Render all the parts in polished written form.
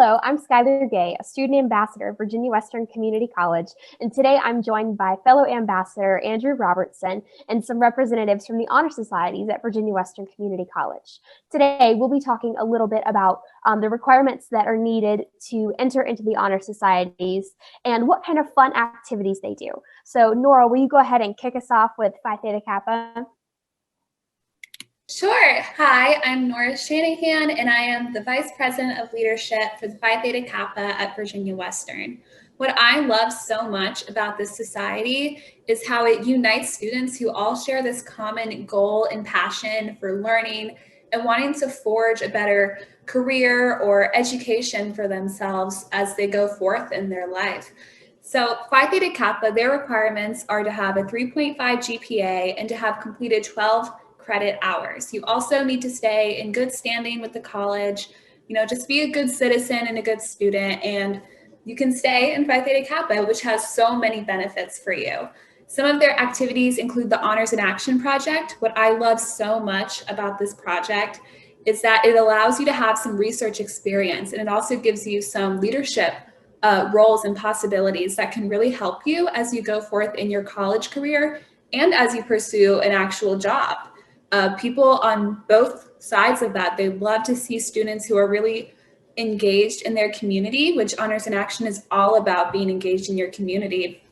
Hello, I'm Skylar Gay, a student ambassador at Virginia Western Community College, and today I'm joined by fellow ambassador Andrew Robertson and some representatives from the Honor Societies at Virginia Western Community College. Today, we'll be talking a little bit about the requirements that are needed to enter into the Honor Societies and what kind of fun activities they do. So Nora, will you go ahead and kick us off with Phi Theta Kappa? Sure. Hi, I'm Nora Shanahan, and I am the Vice President of Leadership for the Phi Theta Kappa at Virginia Western. What I love so much about this society is how it unites students who all share this common goal and passion for learning and wanting to forge a better career or education for themselves as they go forth in their life. So Phi Theta Kappa, their requirements are to have a 3.5 GPA and to have completed 12 credit hours. You also need to stay in good standing with the college, just be a good citizen and a good student, and you can stay in Phi Theta Kappa, which has so many benefits for you. Some of their activities include the Honors in Action Project. What I love so much about this project is that it allows you to have some research experience, and it also gives you some leadership roles and possibilities that can really help you as you go forth in your college career and as you pursue an actual job. People on both sides of that, they love to see students who are really engaged in their community, which Honors in Action is all about, being engaged in your community,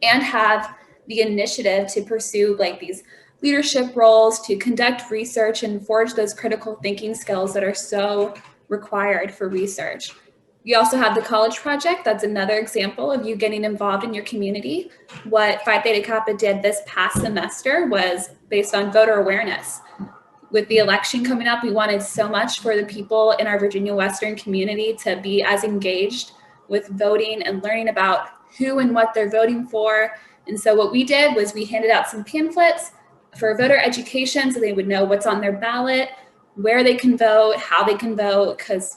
and have the initiative to pursue these leadership roles, to conduct research and forge those critical thinking skills that are so required for research. We also have the College Project. That's another example of you getting involved in your community. What Phi Theta Kappa did this past semester was based on voter awareness. With the election coming up, we wanted so much for the people in our Virginia Western community to be as engaged with voting and learning about who and what they're voting for. And so what we did was we handed out some pamphlets for voter education so they would know what's on their ballot, where they can vote, how they can vote, because,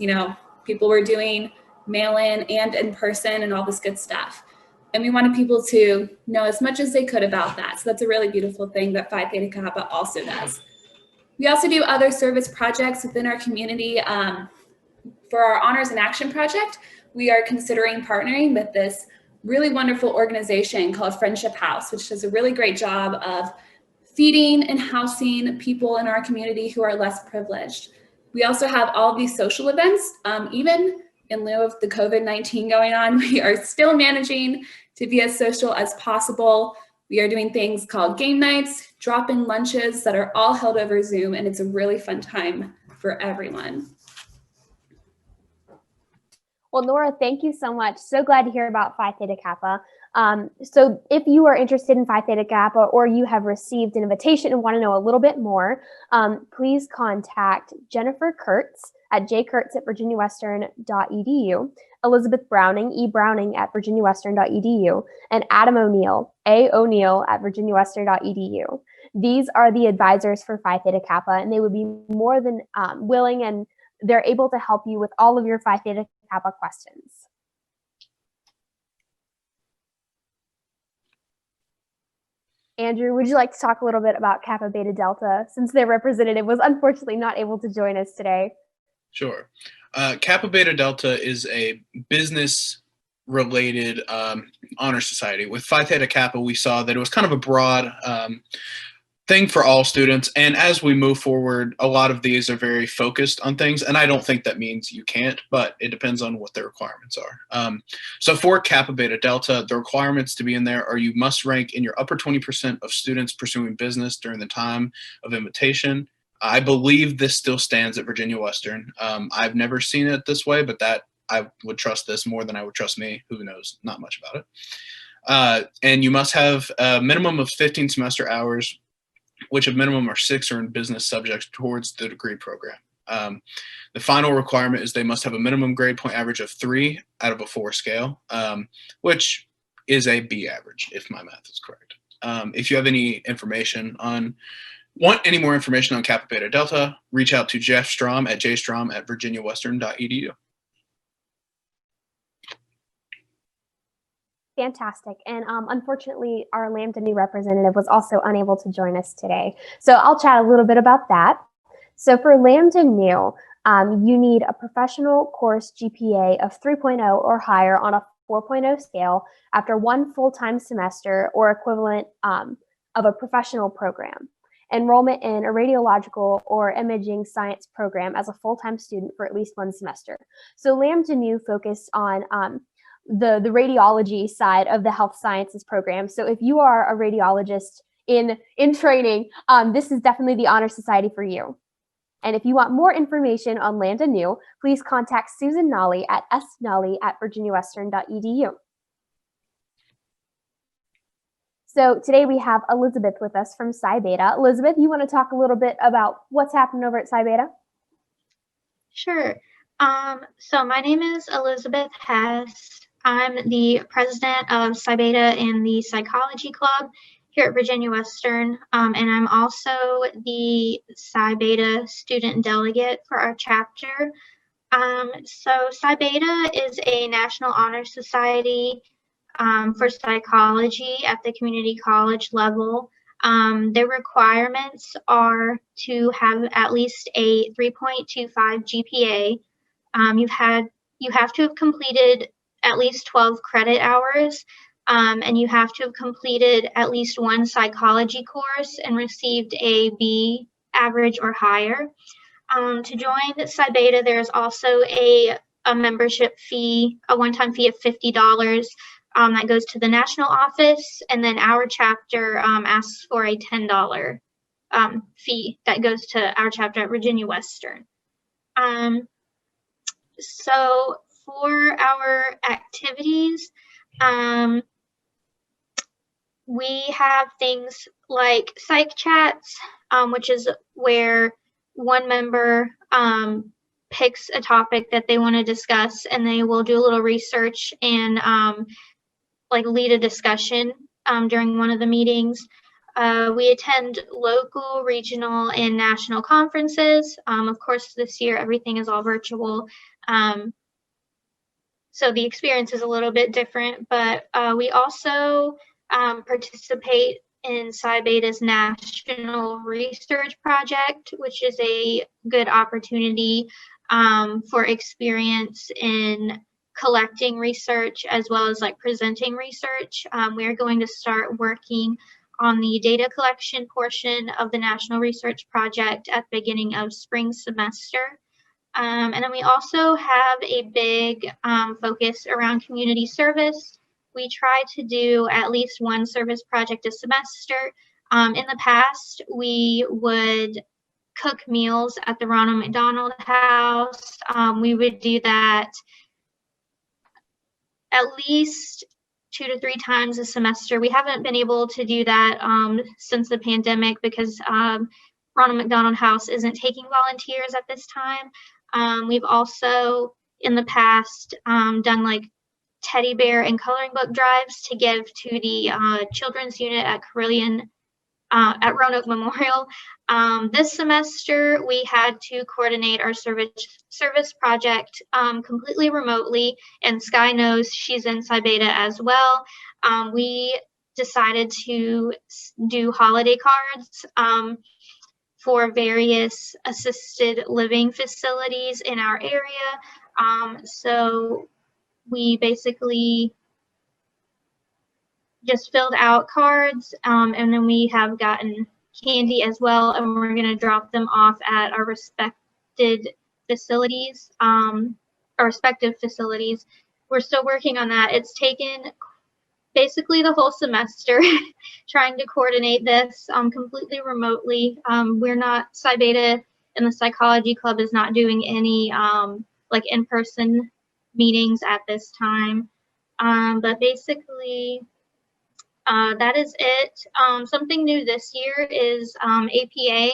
people were doing mail-in and in-person and all this good stuff. And we wanted people to know as much as they could about that. So that's a really beautiful thing that Phi Theta Kappa also does. We also do other service projects within our community. For our Honors in Action Project, we are considering partnering with this really wonderful organization called Friendship House, which does a really great job of feeding and housing people in our community who are less privileged. We also have all of these social events. Even in lieu of the COVID-19 going on, we are still managing to be as social as possible. We are doing things called game nights, drop-in lunches that are all held over Zoom, and it's a really fun time for everyone. Well, Nora, thank you so much. So glad to hear about Phi Theta Kappa. So if you are interested in Phi Theta Kappa or you have received an invitation and want to know a little bit more, please contact Jennifer Kurtz at jkurtz@virginiawestern.edu, Elizabeth Browning, ebrowning@virginiawestern.edu, and Adam O'Neill, aO'Neill@virginiawestern.edu. These are the advisors for Phi Theta Kappa, and they would be more than willing, and they're able to help you with all of your Phi Theta Kappa questions. Andrew, would you like to talk a little bit about Kappa Beta Delta, since their representative was unfortunately not able to join us today? Sure. Kappa Beta Delta is a business-related honor society. With Phi Theta Kappa, we saw that it was kind of a broad thing for all students. And as we move forward, a lot of these are very focused on things. And I don't think that means you can't, but it depends on what the requirements are. So for Kappa Beta Delta, the requirements to be in there are you must rank in your upper 20% of students pursuing business during the time of invitation. I believe this still stands at Virginia Western. I've never seen it this way, but that I would trust this more than I would trust me. Who knows? Not much about it. And you must have a minimum of 15 semester hours, which of minimum are 6 are in business subjects towards the degree program. The final requirement is they must have a minimum grade point average of 3 out of a 4 scale, which is a B average, if my math is correct. If you have any want any more information on Kappa Beta Delta, reach out to Jeff Strom at jstrom@virginiawestern.edu. Fantastic. And unfortunately, our Lambda Nu representative was also unable to join us today. So I'll chat a little bit about that. So for Lambda Nu, You need a professional course GPA of 3.0 or higher on a 4.0 scale after one full-time semester or equivalent of a professional program. Enrollment in a radiological or imaging science program as a full-time student for at least one semester. So Lambda Nu focused on the radiology side of the health sciences program. So if you are a radiologist in training, this is definitely the Honor Society for you. And if you want more information on Lambda Nu, please contact Susan Nolly at snolly@virginiawestern.edu. So today we have Elizabeth with us from Psi Beta. Elizabeth, you want to talk a little bit about what's happening over at Psi Beta? Sure. So my name is Elizabeth Hess. I'm the president of Psi Beta and the Psychology Club here at Virginia Western, and I'm also the Psi Beta student delegate for our chapter. So Psi Beta is a National Honor Society for psychology at the community college level. Their requirements are to have at least a 3.25 GPA. You have to have completed at least 12 credit hours, and you have to have completed at least one psychology course and received a B average or higher. To join Psi Beta, there's also a membership fee, a one-time fee of $50 that goes to the national office, and then our chapter asks for a $10 fee that goes to our chapter at Virginia Western. So for our activities, we have things like psych chats, which is where one member picks a topic that they want to discuss, and they will do a little research and like lead a discussion during one of the meetings. We attend local, regional, and national conferences. Of course, this year everything is all virtual. So the experience is a little bit different, but we also participate in Psi Beta's National Research Project, which is a good opportunity for experience in collecting research as well as like presenting research. We're going to start working on the data collection portion of the National Research Project at the beginning of spring semester. And then we also have a big focus around community service. We try to do at least one service project a semester. In the past, we would cook meals at the Ronald McDonald House. We would do that at least 2 to 3 times a semester. We haven't been able to do that since the pandemic because Ronald McDonald House isn't taking volunteers at this time. We've also in the past done like teddy bear and coloring book drives to give to the children's unit at at Roanoke Memorial. This semester, we had to coordinate our service project completely remotely, and Sky knows she's in Psi Beta as well. We decided to do holiday cards for various assisted living facilities in our area. So we basically just filled out cards, and then we have gotten candy as well, and we're going to drop them off at our respective facilities. We're still working on that. It's taken basically the whole semester trying to coordinate this completely remotely. We're not, Psi Beta and the Psychology Club is not doing any like in-person meetings at this time. But basically, that is it. Something new this year is APA.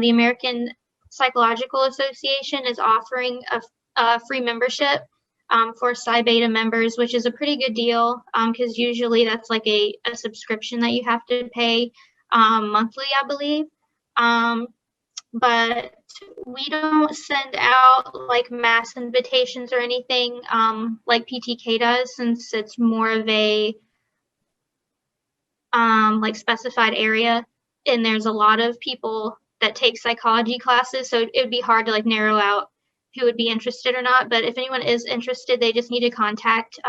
The American Psychological Association is offering a free membership for Psi Beta members, which is a pretty good deal because usually that's like a subscription that you have to pay monthly, I believe. But we don't send out like mass invitations or anything like PTK does, since it's more of a like specified area, and there's a lot of people that take psychology classes, so it would be hard to like narrow out who would be interested or not. But if anyone is interested, they just need to contact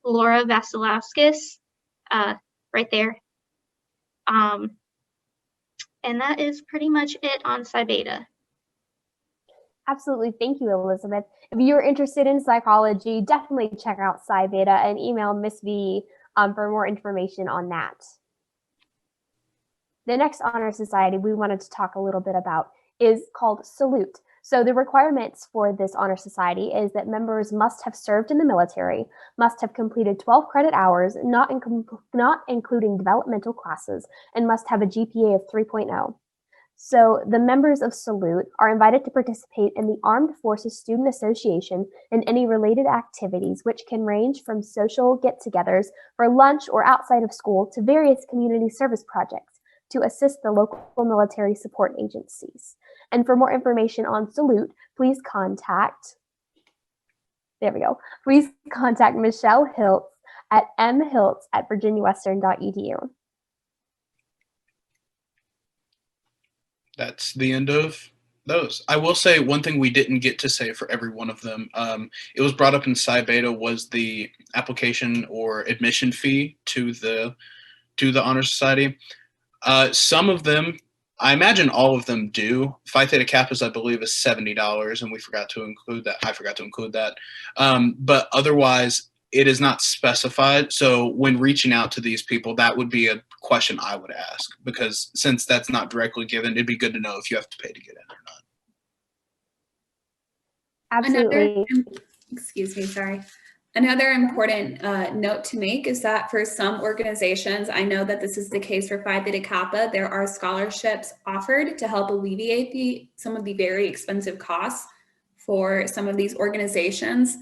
Laura Vasilowskis right there. And that is pretty much it on Psi Beta. Absolutely. Thank you, Elizabeth. If you're interested in psychology, definitely check out Psy Beta and email Miss V for more information on that. The next honor society we wanted to talk a little bit about is called Salute. So the requirements for this honor society is that members must have served in the military, must have completed 12 credit hours, not including developmental classes, and must have a GPA of 3.0. So the members of Salute are invited to participate in the Armed Forces Student Association and any related activities, which can range from social get-togethers for lunch or outside of school to various community service projects to assist the local military support agencies. And for more information on Salute, please contact, please contact Michelle Hiltz at mhiltz@virginiawestern.edu. That's the end of those. I will say one thing we didn't get to say for every one of them. It was brought up in Psi Beta was the application or admission fee to the Honor Society. Some of them, I imagine all of them do. Phi Theta Kappa's, I believe, is $70, and we forgot to include that. I forgot to include that. But otherwise, it is not specified. So when reaching out to these people, that would be a question I would ask, because since that's not directly given, it'd be good to know if you have to pay to get in or not. Absolutely. Excuse me, sorry. Another important note to make is that for some organizations, I know that this is the case for Phi Theta Kappa, there are scholarships offered to help alleviate some of the very expensive costs for some of these organizations.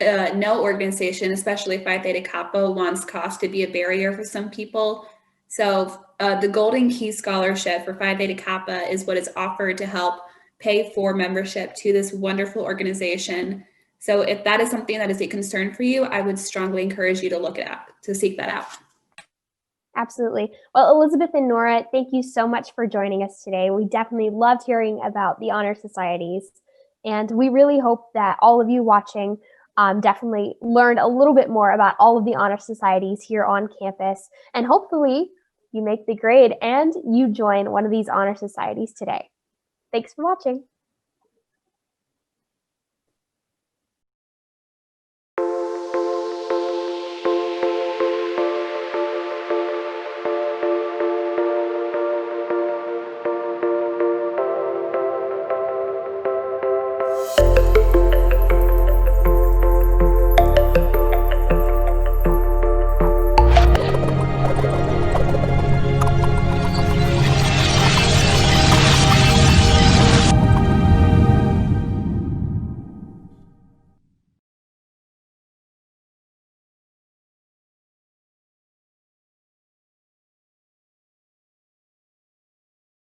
No organization, especially Phi Theta Kappa, wants cost to be a barrier for some people. So the Golden Key Scholarship for Phi Theta Kappa is what is offered to help pay for membership to this wonderful organization. So if that is something that is a concern for you, I would strongly encourage you to look it up, to seek that out. Absolutely. Well, Elizabeth and Nora, thank you so much for joining us today. We definitely loved hearing about the honor societies, and we really hope that all of you watching definitely learned a little bit more about all of the honor societies here on campus, and hopefully you make the grade and you join one of these honor societies today. Thanks for watching.